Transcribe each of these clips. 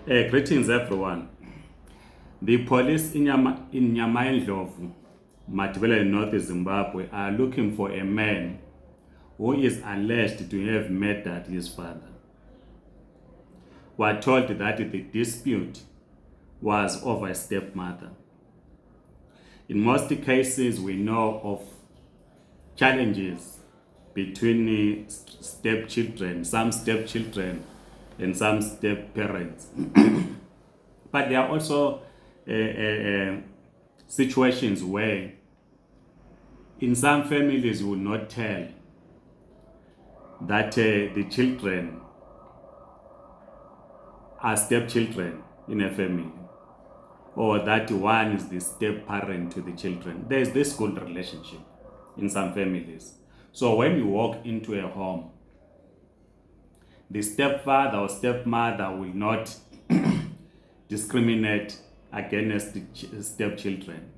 Greetings, everyone. The police in Nyamaindlovu, Matebele, North Zimbabwe, are looking for a man who is alleged to have murdered his father. We are told that the dispute was over a stepmother. In most cases, we know of challenges between stepchildren, some stepchildren and some step-parents. But there are also situations where in some families you will not tell that the children are stepchildren in a family, or that one is the step-parent to the children. There is this good relationship in some families. So when you walk into a home, the stepfather or stepmother will not discriminate against the stepchildren.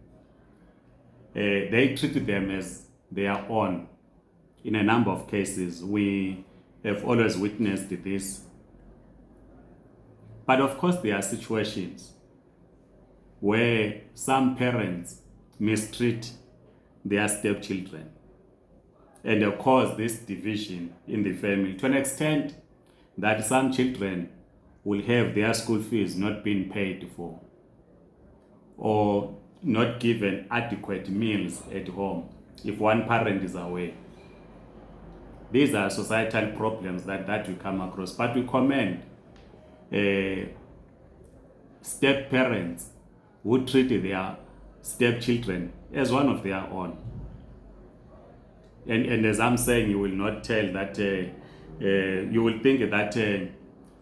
They treat them as their own. In a number of cases, we have always witnessed this. But of course, there are situations where some parents mistreat their stepchildren and cause this division in the family to an extent that some children will have their school fees not being paid for, or not given adequate meals at home if one parent is away. These are societal problems that we come across, but we commend step-parents who treat their stepchildren as one of their own. And as I'm saying, you will not tell that, you will think that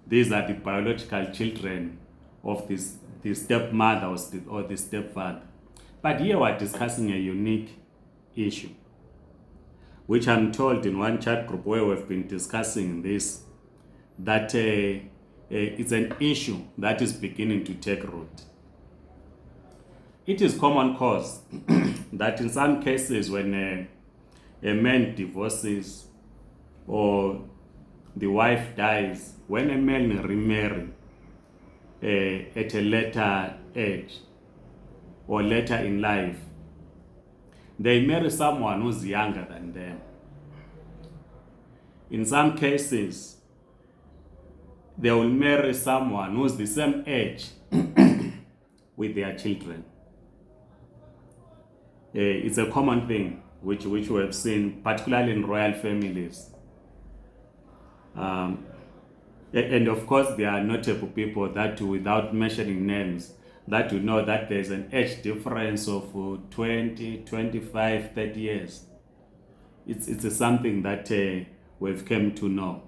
these are the biological children of the stepmother or the stepfather. But here we're discussing a unique issue, which I'm told in one chat group where we've been discussing this, that it's an issue that is beginning to take root. It is common cause that in some cases when a man divorces or the wife dies, when a man remarries at a later age or later in life, they marry someone who's younger than them. In some cases, they will marry someone who's the same age with their children. It's a common thing which we have seen, particularly in royal families. And of course, there are notable people that, without mentioning names, that you know that there's an age difference of 20, 25, 30 years. It's something that we've come to know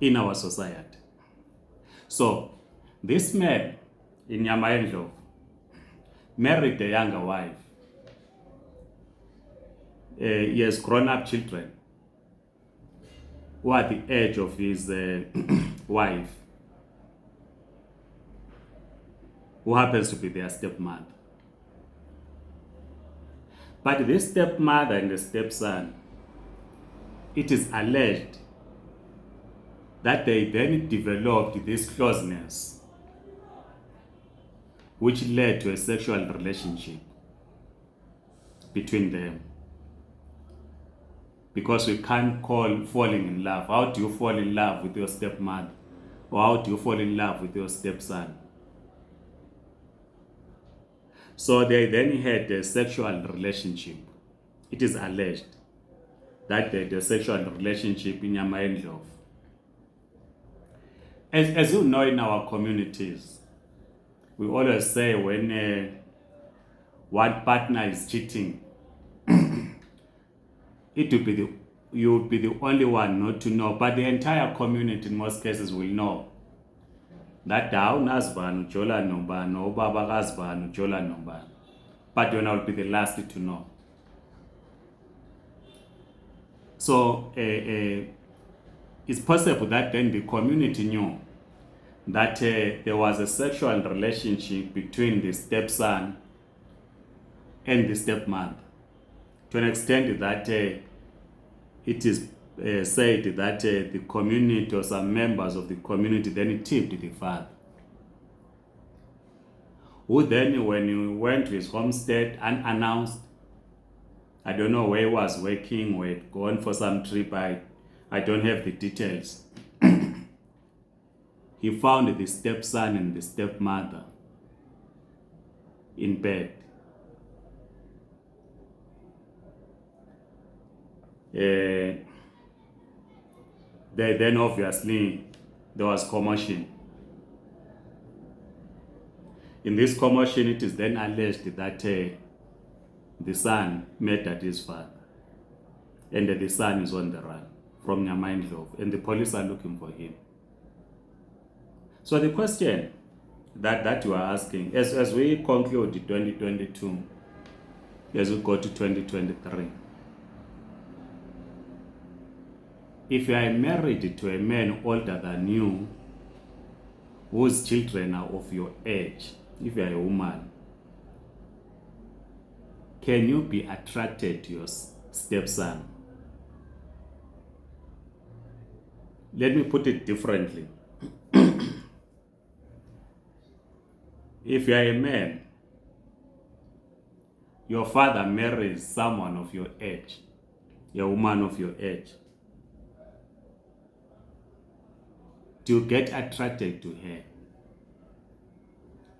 in our society. So this man in Nyamaindlovu married a younger wife. He has grown-up children who are the age of his wife, who happens to be their stepmother. But this stepmother and the stepson, it is alleged that they then developed this closeness, which led to a sexual relationship between them. Because we can't call falling in love. How do you fall in love with your stepmother? Or how do you fall in love with your stepson? So they then had a sexual relationship. It is alleged that they had a sexual relationship in Nyamaindlovu. As you know, in our communities, we always say when one partner is cheating, you would be the only one not to know, but the entire community in most cases will know that awunazibani ujola nobani, ubaba kazibani ujola nobani, but yona will be the last to know. So it's possible that then the community knew that there was a sexual relationship between the stepson and the stepmother, to an extent that it is said that the community or some members of the community then tipped the father, who then, when he went to his homestead unannounced, I don't know where he was working or had gone for some trip, I don't have the details. He found the stepson and the stepmother in bed. Then obviously there was commotion. In this commotion, it is then alleged that the son murdered his father, and the son is on the run from Nyamindlov, and the police are looking for him. So the question that you are asking, as we conclude 2022, as we go to 2023, if you are married to a man older than you, whose children are of your age, if you are a woman, can you be attracted to your stepson? Let me put it differently. If you are a man, your father marries someone of your age, a woman of your age, do you get attracted to her?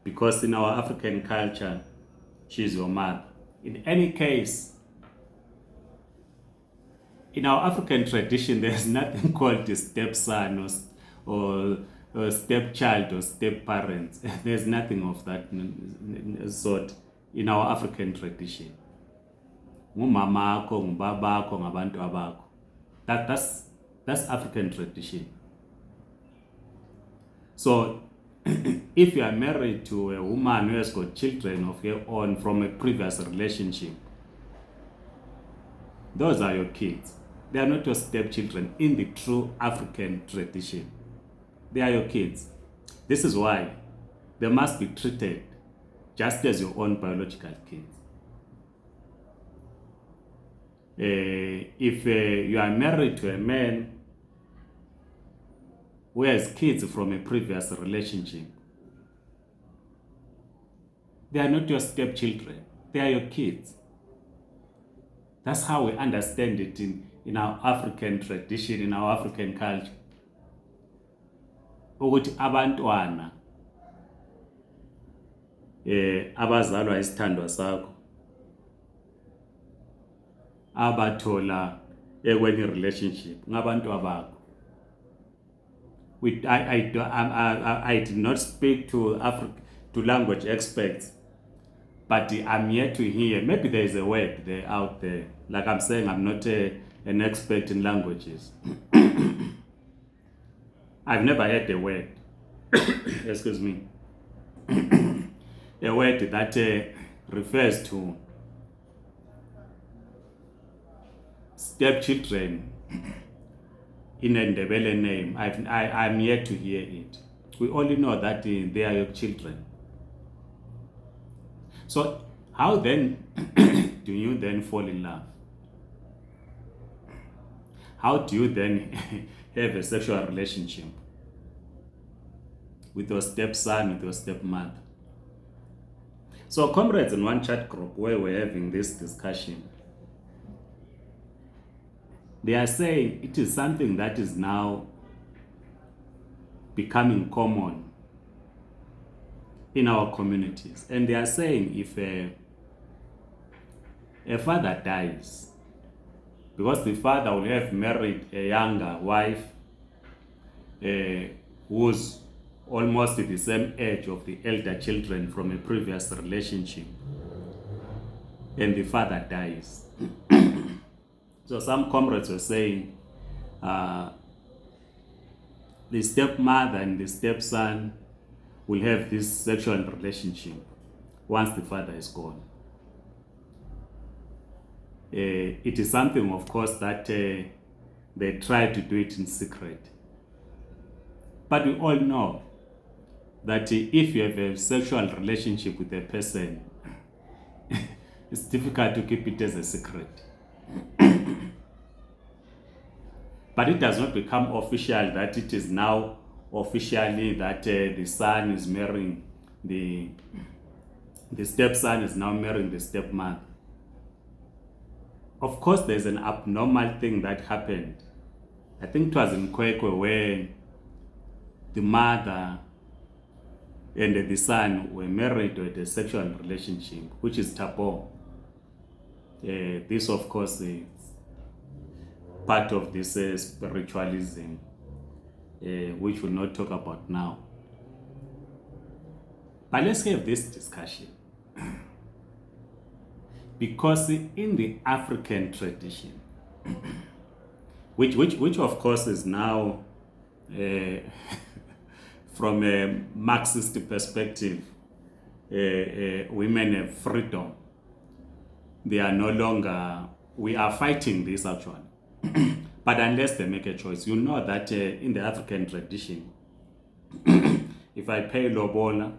Because in our African culture, she is your mother. In any case, in our African tradition, there's nothing called a stepson or stepchild or step-parents. There's nothing of that sort in our African tradition. Ngumama akho, ngubaba akho, ngabantu abakho. That's African tradition. So, if you are married to a woman who has got children of her own from a previous relationship, those are your kids. They are not your stepchildren in the true African tradition. They are your kids. This is why they must be treated just as your own biological kids. If you are married to a man who has kids from a previous relationship, they are not your stepchildren. They are your kids. That's how we understand it in our African tradition, in our African culture. Ukuthi abantwana abazalwa isithandwa sakho abathola ekwenye relationship ngabantu abakho. I did not speak to language experts, but I'm yet to hear. Maybe there is a word there out there. Like I'm saying, I'm not an expert in languages. I've never heard a word. Excuse me. A word that refers to stepchildren in a Ndebele name. I'm yet to hear it. We only know that they are your children. So how then do you then fall in love? How do you then have a sexual relationship with your stepson, with your stepmother? So comrades, in one chat group where we're having this discussion, they are saying it is something that is now becoming common in our communities. And they are saying if a father dies, because the father will have married a younger wife who's almost the same age of the elder children from a previous relationship, and the father dies. So some comrades were saying the stepmother and the stepson will have this sexual relationship once the father is gone. It is something, of course, that they try to do it in secret. But we all know that if you have a sexual relationship with a person, it's difficult to keep it as a secret. But it does not become official that it is now officially that the son is marrying the stepson is now marrying the stepmother. Of course, there's an abnormal thing that happened. I think it was in Kwekwe where the mother and the son were married with a sexual relationship, which is taboo. This, of course, is part of this spiritualism, which we'll not talk about now. But let's have this discussion. Because in the African tradition, which of course is now, from a Marxist perspective, women have freedom. They are no longer, we are fighting this actually. But unless they make a choice, you know that in the African tradition, if I pay lobola,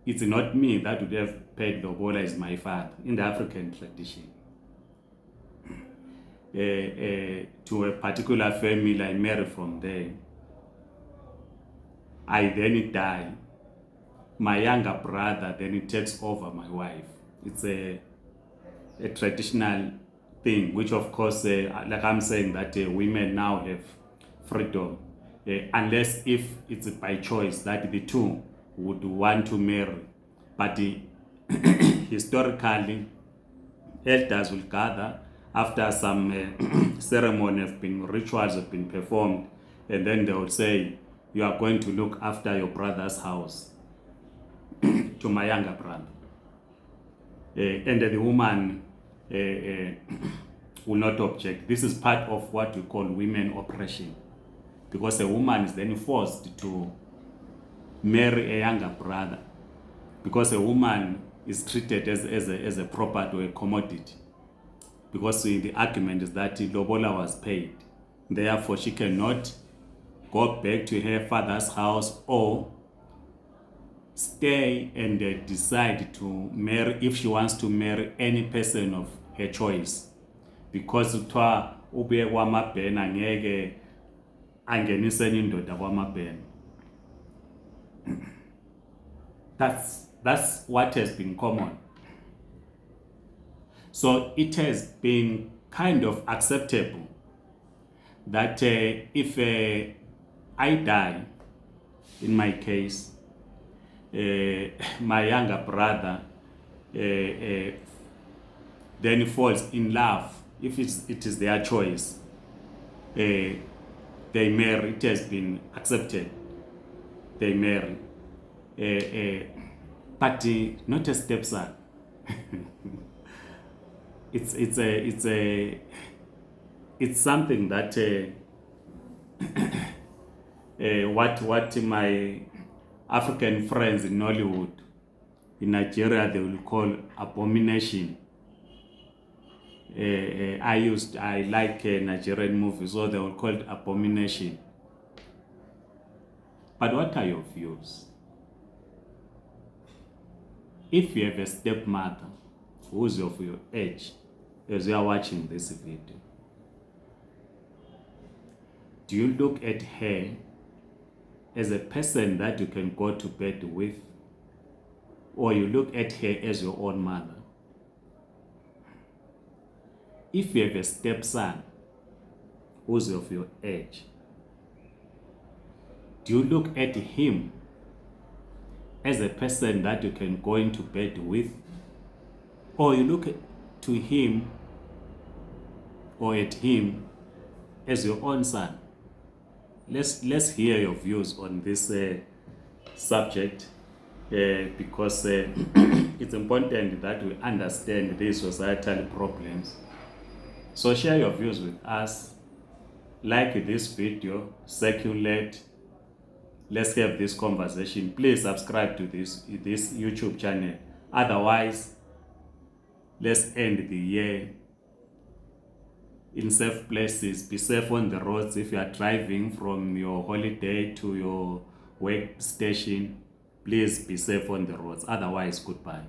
it's not me that would have paid lobola, it's my father in the African tradition. To a particular family I marry from there. I then die. My younger brother then takes over my wife. It's a traditional thing, which of course, like I'm saying, that women now have freedom, unless if it's by choice that the two would want to marry. But historically, elders will gather after some ceremony have been, rituals have been performed, and then they will say, you are going to look after your brother's house to my younger brother. And the woman will not object. This is part of what we call women oppression, because a woman is then forced to marry a younger brother, because a woman is treated as a property or a commodity, because the argument is that lobola was paid, therefore she cannot go back to her father's house or stay and decide to marry, if she wants to marry any person of her choice, because uthiwa ubuye kwamabhena angeke angenise indoda kwamabhena. That's what has been common. So it has been kind of acceptable that if I die, in my case, my younger brother then falls in love, if it is their choice, they marry. It has been accepted, they marry, but not a stepson. It's something that what my African friends in Nollywood, in Nigeria, they will call abomination. I like Nigerian movies, so they will call it abomination. But what are your views? If you have a stepmother who's of your age, as you are watching this video, do you look at her as a person that you can go to bed with, or you look at her as your own mother? If you have a stepson who's of your age, do you look at him as a person that you can go into bed with, or you look to him or at him as your own son? Let's hear your views on this subject, because it's important that we understand these societal problems. So share your views with us, like this video, circulate, let's have this conversation. Please subscribe to this YouTube channel. Otherwise, let's end the year in safe places. Be safe on the roads. If you are driving from your holiday to your workstation, please be safe on the roads. Otherwise, goodbye.